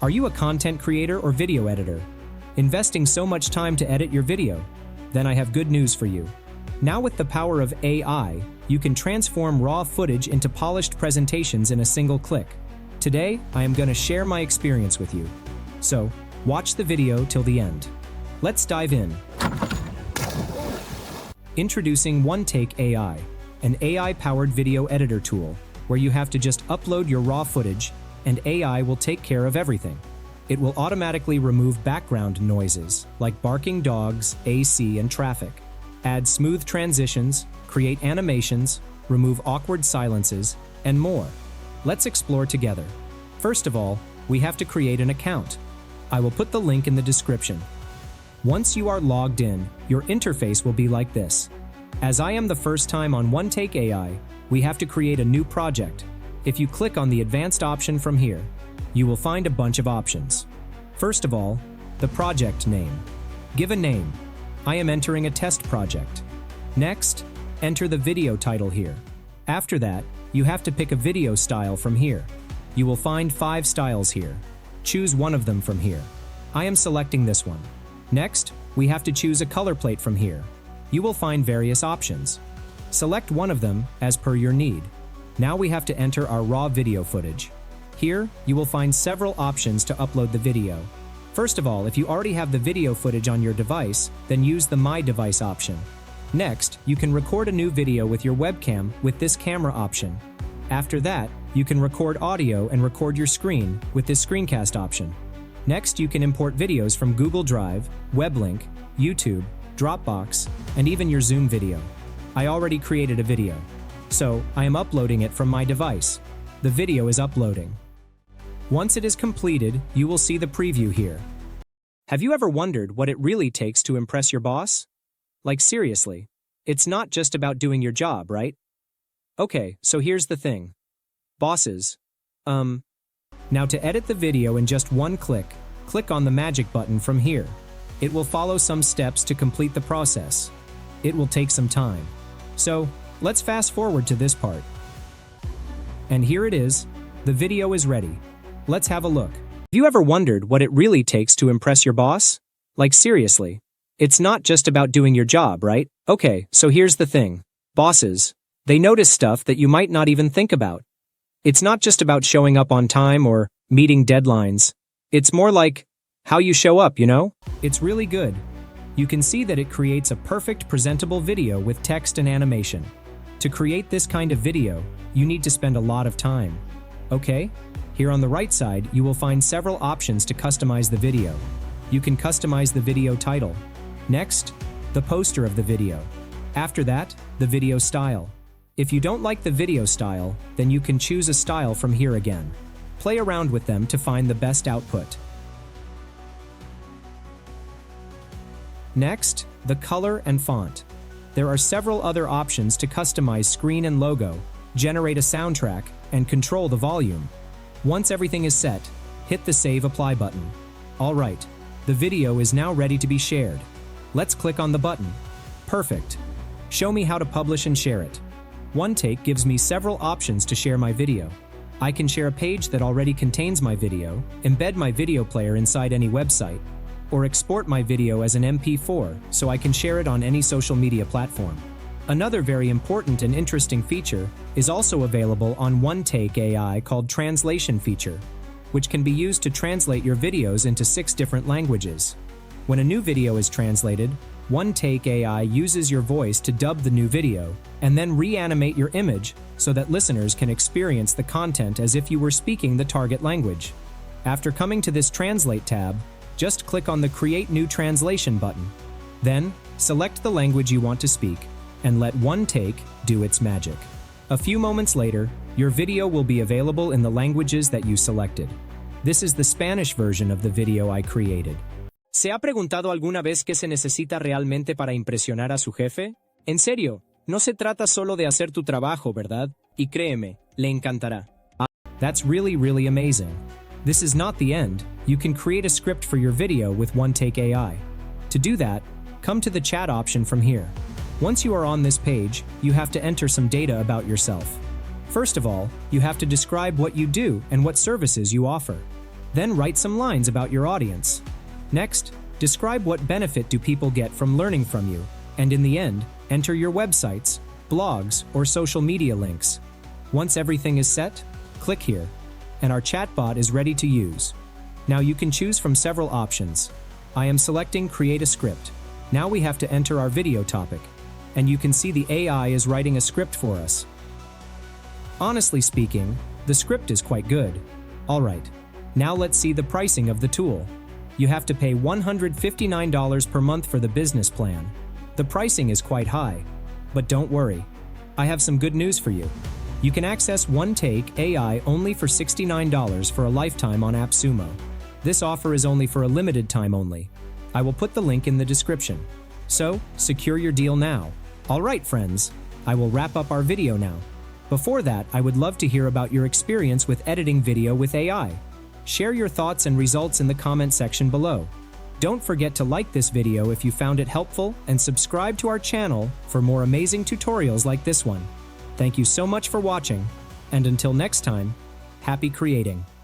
Are you a content creator or video editor? Investing so much time to edit your video? Then I have good news for you. Now with the power of AI, you can transform raw footage into polished presentations in a single click. Today, I am going to share my experience with you. So, watch the video till the end. Let's dive in. Introducing OneTake AI, an AI-powered video editor tool, where you have to just upload your raw footage, and AI will take care of everything. It will automatically remove background noises, like barking dogs, AC, and traffic, add smooth transitions, create animations, remove awkward silences, and more. Let's explore together. First of all, we have to create an account. I will put the link in the description. Once you are logged in, your interface will be like this. As I am the first time on OneTake AI, we have to create a new project. If you click on the advanced option from here, you will find a bunch of options. First of all, the project name. Give a name. I am entering a test project. Next, enter the video title here. After that, you have to pick a video style from here. You will find 5 styles here. Choose one of them from here. I am selecting this one. Next, we have to choose a color plate from here. You will find various options. Select one of them as per your need. Now we have to enter our raw video footage. Here, you will find several options to upload the video. First of all, if you already have the video footage on your device, then use the My Device option. Next, you can record a new video with your webcam with this camera option. After that, you can record audio and record your screen with this screencast option. Next, you can import videos from Google Drive, WebLink, YouTube, Dropbox, and even your Zoom video. I already created a video, so I am uploading it from my device. The video is uploading. Once it is completed, you will see the preview here. Have you ever wondered what it really takes to impress your boss? Like seriously, it's not just about doing your job, right? Okay, so here's the thing. Bosses. Now to edit the video in just one click, click on the magic button from here. It will follow some steps to complete the process. It will take some time. So, let's fast forward to this part. And here it is. The video is ready. Let's have a look. Have you ever wondered what it really takes to impress your boss? Like seriously, it's not just about doing your job, right? Okay, so here's the thing. Bosses, they notice stuff that you might not even think about. It's not just about showing up on time or meeting deadlines. It's more like how you show up, you know? It's really good. You can see that it creates a perfect presentable video with text and animation. To create this kind of video, you need to spend a lot of time. Okay? Here on the right side, you will find several options to customize the video. You can customize the video title. Next, the poster of the video. After that, the video style. If you don't like the video style, then you can choose a style from here again. Play around with them to find the best output. Next, the color and font. There are several other options to customize screen and logo, generate a soundtrack, and control the volume. Once everything is set, hit the Save Apply button. Alright, the video is now ready to be shared. Let's click on the button. Perfect. Show me how to publish and share it. OneTake gives me several options to share my video. I can share a page that already contains my video, embed my video player inside any website, or export my video as an MP4 so I can share it on any social media platform. Another very important and interesting feature is also available on OneTake AI called Translation feature, which can be used to translate your videos into 6 different languages. When a new video is translated, OneTake AI uses your voice to dub the new video and then reanimate your image so that listeners can experience the content as if you were speaking the target language. After coming to this Translate tab, just click on the Create New Translation button. Then, select the language you want to speak and let OneTake do its magic. A few moments later, your video will be available in the languages that you selected. This is the Spanish version of the video I created. ¿Se ha preguntado alguna vez qué se necesita realmente para impresionar a su jefe? En serio, no se trata solo de hacer tu trabajo, ¿verdad? Y créeme, le encantará. That's really amazing. This is not the end. You can create a script for your video with OneTake AI. To do that, come to the chat option from here. Once you are on this page, you have to enter some data about yourself. First of all, you have to describe what you do and what services you offer. Then write some lines about your audience. Next, describe what benefit do people get from learning from you, and in the end, enter your websites, blogs, or social media links. Once everything is set, click here, and our chatbot is ready to use. Now you can choose from several options. I am selecting Create a Script. Now we have to enter our video topic, and you can see the AI is writing a script for us. Honestly speaking, the script is quite good. Alright, now let's see the pricing of the tool. You have to pay $159 per month for the business plan. The pricing is quite high, but don't worry. I have some good news for you. You can access OneTake AI only for $69 for a lifetime on AppSumo. This offer is only for a limited time only. I will put the link in the description. So, secure your deal now. Alright friends, I will wrap up our video now. Before that, I would love to hear about your experience with editing video with AI. Share your thoughts and results in the comment section below. Don't forget to like this video if you found it helpful and subscribe to our channel for more amazing tutorials like this one. Thank you so much for watching, and until next time, happy creating!